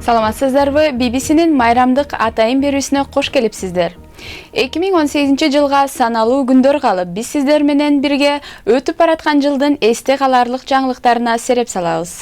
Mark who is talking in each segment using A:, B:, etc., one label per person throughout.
A: Саламатсыздарбы, BBC-нин майрамдык атайын берүүсүнө кош келипсиздер. 2018 жылга саналуу күндөр калып, биз сиздер менен бирге өтүп бараткан жылдын эсте каларлык жаңылыктарына сереп салабыз.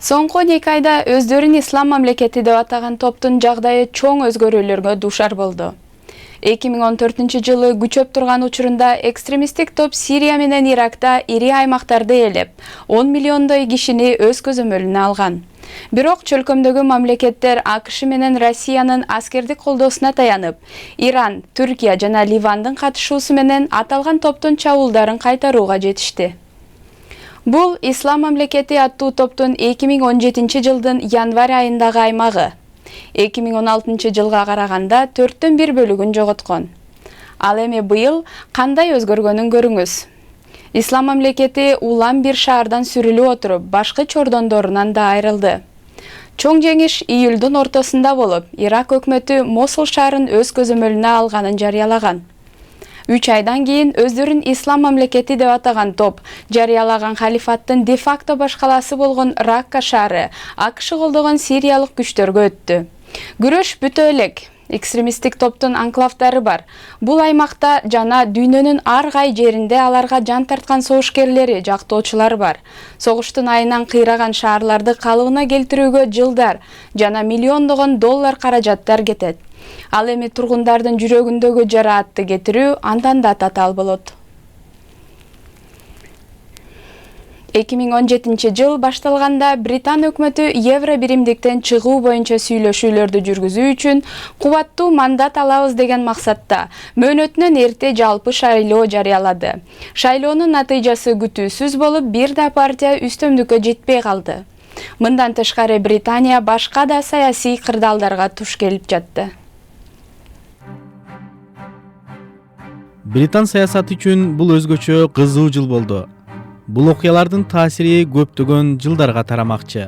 A: Соңку 2 айда өздөрүн ислам мамлекети деп атаган топтун жагдайы чоң өзгөрүүлөргө дуушар болду. 2014 жылы күчөп турган учурунда экстремисттик топ Сирия менен Иракта ири аймактарды ээлеп, 10 миллиондой кишини өз көзөмөлүнө алган. Бирок чөлкөмдөгү мамлекеттер АКШ менен Россиянын аскердик колдоосуна таянып, Иран, Түркия жана Ливандын катышуусу менен аталган топтун чабуулдарын кайтарууга жетишти. Бул Ислам мамлекети аттуу топтун 2017 жылдын январь айындагы аймагы. 2016 жылга караганда 4/1 бөлүгүн жоготкон. Ал эми быйыл кандай өзгөргөнүн көрүңүз. Ислам мамлекети улам бир шаардан сүрүлүп отуруп, башкы чордондорунан да айрылды. Чоң жеңиш июлдун ортосунда болуп, Ирак өкмөтү Мосул шаарын өз көзөмөлүнө алганын жарыялаган. 3 айдан кийин өздөрүн Ислам мамлекети деп атаган топ жарыялаган халифаттын де-факто башкаласы болгон Ракка шаары АКШ колдогон сириялык күчтөргө өттү. Күрөш бүтө элек. Экстремисттик топтун анклавдары бар. Бул аймакта жана дүйнөнүн ар кай жеринде аларга жан тарткан согушкерлери, жактоочулар бар. Согуштун айынан кыйраган шаарларды калыбына келтирүүгө жылдар жана миллиондогон доллар каражаттар кетет. Ал эми тургундардын жүрөгүндөгү жараатты кетирүү андан да татаал болот. 2017 жыл башталганда Британ өкмөтү евро биримдиктен чыгуу боюнча сүйлөшүүлөрдү жүргүзүү үчүн кубаттуу мандат алабыз деген максатта мөөнөтүнөн эрте жалпы шайлоо жарыялады. Шайлоонун натыйжасы күтүүсүз болуп, бир да партия үстөмдүккө жетпей калды. Мындан тышкары Британия башка да саясий кырдаалдарга туш келип жатты.
B: Британ саясаты үчүн бул өзгөчө кызуу жыл болду. Бул окуялардын таасири көптөгөн жылдарга тарамакчы.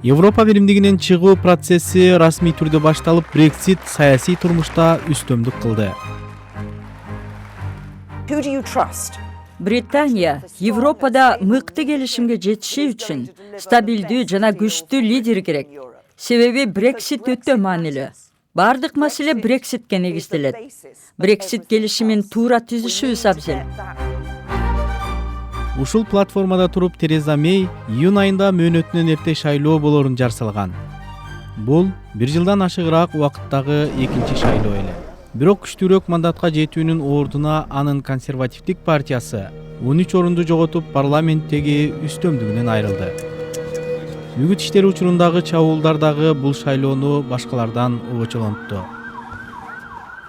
B: Европа биримдигинен чыгуу процесси расмий түрдө башталып, Brexit саясий турмушта үстөмдүк кылды.
C: Британия Европада мыкты келишимге жетиши үчүн стабилдүү жана күчтүү лидер керек. Себеби Brexit өтө маанилүү. Бардык маселе Brexitке негизделет. Brexit келишимин туура түзүшүбүз абзел.
B: Ушул платформада туруп Тереза Мэй июнь айында мөөнөтүнөн эрте шайлоо болорун жар салган. Бул 1 жылдан ашыгыраак убакыттагы экинчи шайлоо эле. Бирок күчтүүрөөк мандатка жетүүнүн ордуна анын консервативдик партиясы 13 орунду жоготуп, парламенттеги үстөмдүгүнөн айрылды. Үгүт иштери учурундагы чабуулдар дагы бул шайлоону башкалардан обочолонтту.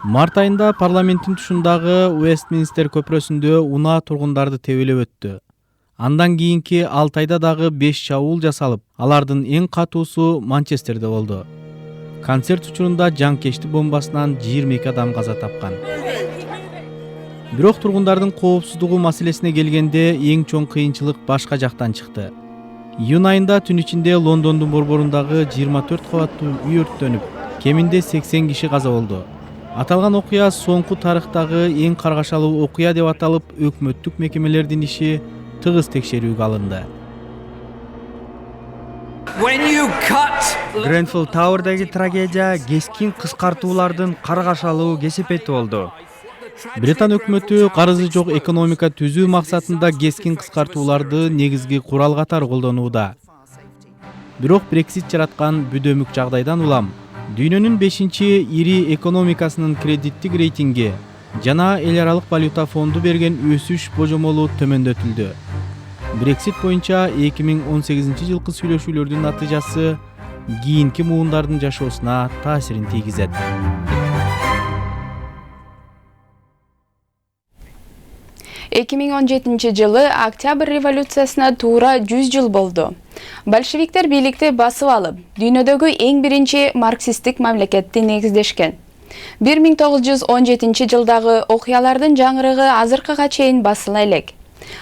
B: Март айында парламенттин тушундагы Уэстминстер көпүрөсүндө унаа тургундарды тебелеп өттү. Андан кийинки 6 айда дагы 5 чабуул жасалып, алардын эң катуусу Манчестерде болду. Концерт учурунда жанкечти бомбасынан 22 адам каза тапкан. Бирок тургундардын коопсуздугу маселесине келгенде эң чоң кыйынчылык башка жактан чыкты. Июнь айында түн ичинде Лондондун борборундагы 24 кабаттуу үй өрттөнүп, кеминде 80 киши каза болду. Аталган окуя соңку тарыхтагы эң каргашалуу окуя деп аталып, өкмөттүк мекемелердин иши тыгыз текшерүүгө алынды.
D: Гренфелл Тауэрдagi трагедия кескин кыскартуулардын каргашалуу кесепети болду.
B: Британ өкмөтү карызы жок экономика түзүү максатында кескин кыскартууларды негизги курал катары колдонууда. Бирок Brexit жараткан бүдөмүк жагдайдан улам дүйнөнүн 5-чи ири экономикасынын кредиттик рейтинги жана эл аралык валюта фонду берген өсүш божомолу төмөндөтүлдү. Brexit боюнча 2018 жылкы сүйлөшүүлөрдүн натыйжасы кийинки муундардын жашоосуна таасирин тийгизет.
A: – 2017 жылы Октябрь революциясына туура 100 жыл болду. Большевиктер бийликти басып алып, дүйнөдөгү эң биринчи марксисттик мамлекетти негиздешкен. 1917 жылдагы окуялардын жаңырыгы азыркыга чейин басыла элек.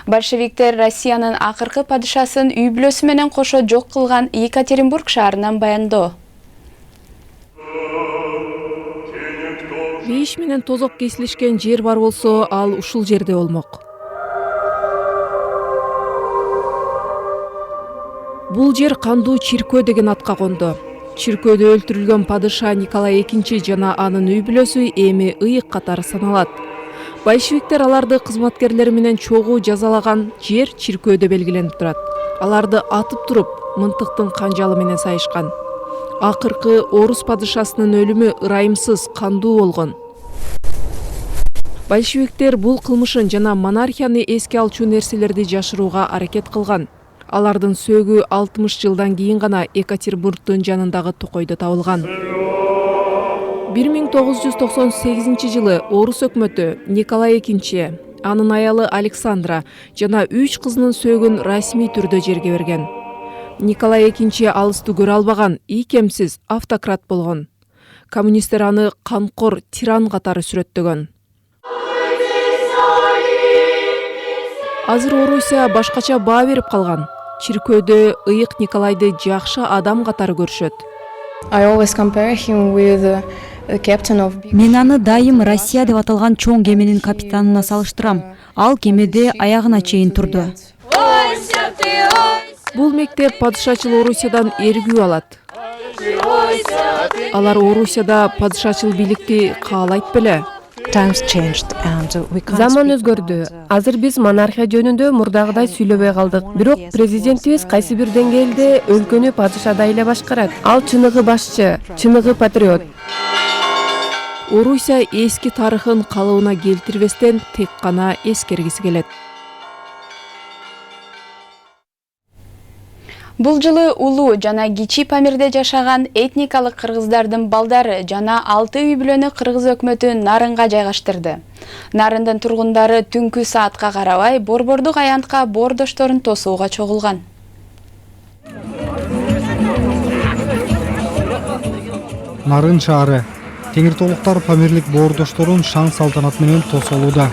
A: Большевиктер Россиянын акыркы падышасын үй бүлөсү менен кошо жок кылган Екатеринбург шаарынан баяндоо.
E: Бейиш менен тозок кесилишкен жер бар болсо, ал ушул жерде болмок. Бул жер кандуу Чиркөө деген атка конду. Чиркөөдө өлтүрүлгөн падыша Николай II жана анын үй бүлөсү эми ыйык катары саналат. Большевиктер аларды кызматкерлери менен чогуу жазалаган жер Чиркөөдө белгиленип турат. Аларды атып туруп, мынтыктын канжалы менен сайышкан. Акыркы орус падышасынын өлүмү ырайымсыз, кандуу болгон. Большевиктер бул кылмышын жана монархияны эске алчу нерселерди жашырууга аракет кылган. Алардын сөөгү 60 жылдан кийин гана Екатеринбургдун жанындагы токойдо табылган. 1998 жылы орус өкмөтү Николай II, анын аялы Александра жана 3 кызынын сөөгүн расмий түрдө жерге берген. Николай II алысты көрө албаган, ийкемсиз автократ болгон. Коммунисттер аны канкор тиран катары сүрөттөгөн. Азыр Орусия башкача баа берип калган. Чиркөөдө ыйык Николайды жакшы адам катары көрүшөт.
F: Мен аны дайым Россия деп аталган чоң кеменин капитанына салыштырам. Ал кемеде аягына чейин турду.
E: Бул мектеп падышачыл Орусиядан эргүү алат. Алар Орусияда падышачыл бийликти каалайт беле?
G: Заман өзгөрдү. Азыр биз монархия жөнүндө мурдагыдай сүйлөбөй калдык. Бирок президентибиз кайсы бир деңгээлде өлкөнү падышадай эле башкарат. Ал чыныгы башчы, чыныгы патриот.
E: Орусия эски тарыхын калыбына келтирбестен тек гана эскергиси келет.
A: Бул жылы Улуу жана Кичи Памирде жашаган этникалык кыргыздардын балдары жана 6 үй бүлөнү кыргыз өкмөтү Нарынга жайгаштырды. Нарындын тургундары түнкү саатка карабай борбордук аянтка боордошторун тосууга чогулган.
D: Нарын шаары. Теңиртолуктар Памирлик боордошторун шаң салтанат менен тосууда.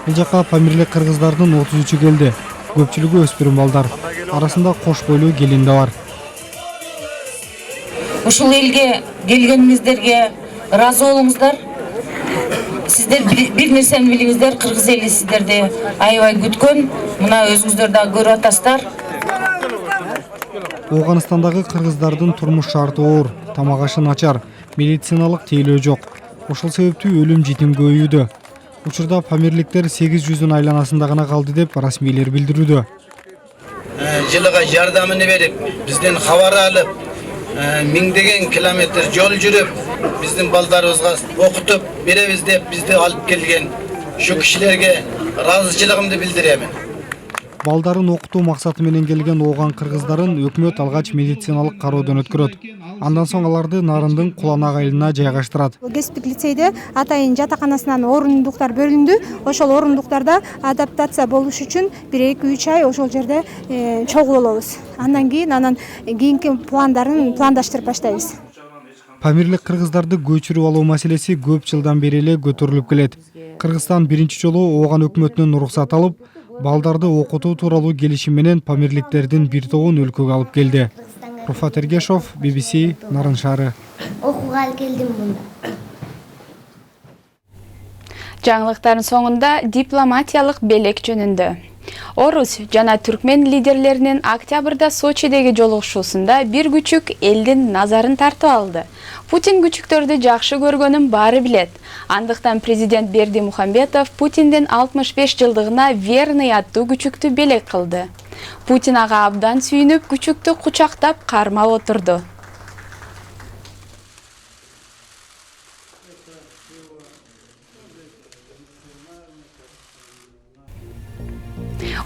D: Бул жака Памирлик кыргыздардын 33-ü келди. Көпчүлүгү өспүрүм балдар. Арасында кош бойлуу келин да бар.
H: Ушул элге келгениңиздерге ыраазы болуңуздар. Сиздер бир нерсени билиңиздер, кыргыз эли сиздерди аябай күткөн. Мына өзүңүздөр да көрүп атасыздар.
D: Оганстандагы кыргыздардын турмуш шарты оор, тамак ашы начар, медициналык тейлөө жок. Ошол себептүү өлүм житим көбөйүүдө. Учурда Памирликтер 800'ün айланасында гана калды деп расмийлер билдирүүдө.
I: Жылыга жардамын берип, бизден кабар алып, миңдеген километр жол жүрүп, биздин балдарыбызга окутуп беребиз деп бизди алып келген şu кишилерге ыраазычылыгымды билдирем.
D: Балдарын окутуу максаты менен келген ооган кыргыздарын өкмөт алгач медициналык кароодон өткөрөт. Андан соң аларды Нарындын Куланак айылына жайгаштырат.
J: Кесиптик лицейде атайын жатаканасынан орундуктар бөлүндү. Ошол орундуктарда адаптация болуш үчүн 1-2-3 ай ошол жерде чогуу болобуз. Андан кийинки пландаштырып баштайбыз.
D: Памирлик кыргыздарды көчүрүп алуу маселеси көп жылдан бери эле көтөрүлүп келет. Кыргызстан биринчи жолу ооган өкмөтүнөн уруксат алып, балдарды окутуу тууралуу келишим менен Памирликтердин бир тобун өлкөгө алып келди. Руфат Эргешов, BBC, Нарын шаары.
K: Окууга келдим мында.
A: Жаңылыктардын соңунда дипломатиялык белек жөнүндө. Орус жана түркмен лидерлеринин октябрда Сочидеги жолугушуусунда бир күчүк элдин назарын тартып алды. Путин күчүктөрдү жакшы көргөнүн баары билет. Андыктан президент Бердимухамбетов Путиндин 65 жылдыгына верный аттуу күчүктү белек кылды. Путин ага абдан сүйүнүп, күчүктү кучактап кармап отурду.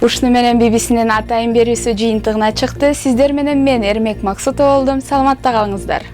A: Ушуну менен BBC'нин атайын берүүсү жыйынтыгына чыкты. Сиздер менен мен Эрмек Максутова болдум. Саламатта калыңыздар.